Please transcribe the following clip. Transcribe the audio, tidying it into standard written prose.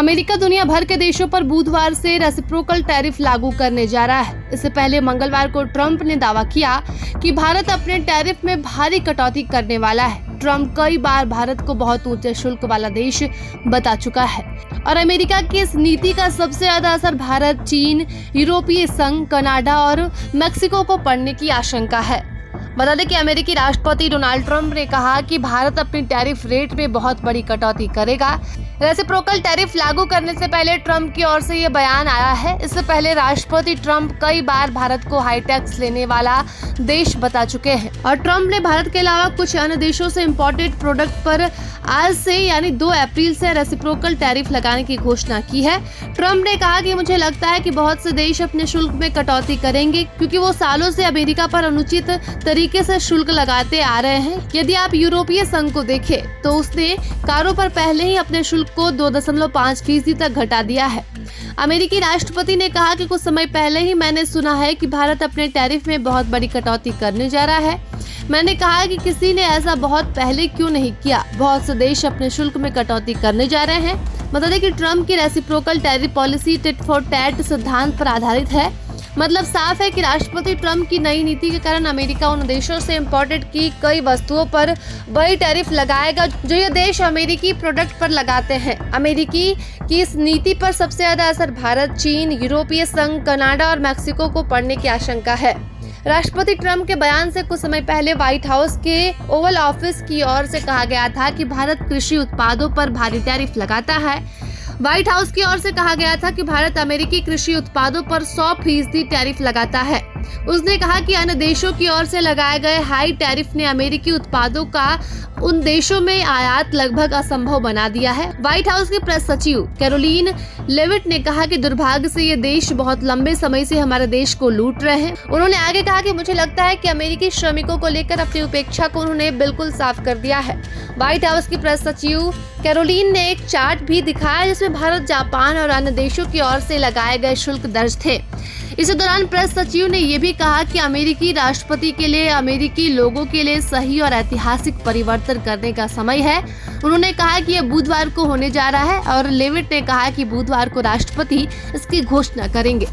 America दुनिया भर के देशों पर बुधवार से रेसिप्रोकल टैरिफ लागू करने जा रहा है। इससे पहले मंगलवार को ट्रंप ने दावा किया कि भारत अपने टैरिफ में भारी कटौती करने वाला है। ट्रंप कई बार भारत को बहुत ऊंचे शुल्क वाला देश बता चुका है और अमेरिका की इस नीति का सबसे ज्यादा असर भारत, चीन, यूरोपीय संघ, कनाडा और मेक्सिको को पड़ने की आशंका है। बता दें कि अमेरिकी राष्ट्रपति डोनाल्ड ट्रंप ने कहा कि भारत अपनी टैरिफ रेट में बहुत बड़ी कटौती करेगा। रेसिप्रोकल टैरिफ लागू करने से पहले ट्रंप की ओर से ये बयान आया है। इससे पहले राष्ट्रपति ट्रंप कई बार भारत को हाई टैक्स लेने वाला देश बता चुके हैं और ट्रंप ने भारत के अलावा कुछ अन्य देशों से इम्पोर्टेड प्रोडक्ट पर आज से यानी 2 अप्रैल से रेसिप्रोकल टैरिफ लगाने की घोषणा की है। ट्रंप ने कहा कि मुझे लगता है कि बहुत से देश अपने शुल्क में कटौती करेंगे क्योंकि वो सालों से अमेरिका पर अनुचित तरीके से शुल्क लगाते आ रहे हैं। यदि आप यूरोपीय संघ को देखें तो उसने कारों पर पहले ही अपने शुल्क को 2.5% तक घटा दिया है। अमेरिकी राष्ट्रपति ने कहा कि कुछ समय पहले ही मैंने सुना है कि भारत अपने टैरिफ में बहुत बड़ी कटौती करने जा रहा है। मैंने कहा कि किसी ने ऐसा बहुत पहले क्यों नहीं किया। बहुत से देश अपने शुल्क में कटौती करने जा रहे हैं। बता दें कि ट्रंप की reciprocal tariff policy tit for tat सिद्धांत पर आधारित है। मतलब साफ है कि राष्ट्रपति ट्रंप की नई नीति के कारण अमेरिका उन देशों से इम्पोर्टेड की कई वस्तुओं पर वही टैरिफ लगाएगा जो ये देश अमेरिकी प्रोडक्ट पर लगाते हैं। अमेरिकी की इस नीति पर सबसे ज्यादा असर भारत, चीन, यूरोपीय संघ, कनाडा और मेक्सिको को पड़ने की आशंका है। राष्ट्रपति ट्रंप के बयान से कुछ समय पहले व्हाइट हाउस के ओवल ऑफिस की ओर से कहा गया था कि भारत कृषि उत्पादों पर भारी टैरिफ लगाता है। व्हाइट हाउस की ओर से कहा गया था कि भारत अमेरिकी कृषि उत्पादों पर 100% टैरिफ लगाता है। उसने कहा कि अन्य देशों की ओर से लगाए गए हाई टैरिफ ने अमेरिकी उत्पादों का उन देशों में आयात लगभग असंभव बना दिया है। व्हाइट हाउस के प्रेस सचिव कैरोलिन लेविट ने कहा कि दुर्भाग्य से ये देश बहुत लंबे समय से हमारे देश को लूट रहे हैं। उन्होंने आगे कहा कि मुझे लगता है कि अमेरिकी श्रमिकों को लेकर अपनी उपेक्षा को उन्होंने बिल्कुल साफ कर दिया है। व्हाइट हाउस की प्रेस सचिव कैरोलिन ने एक चार्ट भी दिखाया जिसमें भारत, जापान और अन्य देशों की ओर से लगाए गए शुल्क दर्ज थे। इस दौरान प्रेस सचिव ने यह भी कहा कि अमेरिकी राष्ट्रपति के लिए अमेरिकी लोगों के लिए सही और ऐतिहासिक परिवर्तन करने का समय है। उन्होंने कहा कि यह बुधवार को होने जा रहा है और लेविट ने कहा कि बुधवार को राष्ट्रपति इसकी घोषणा करेंगे।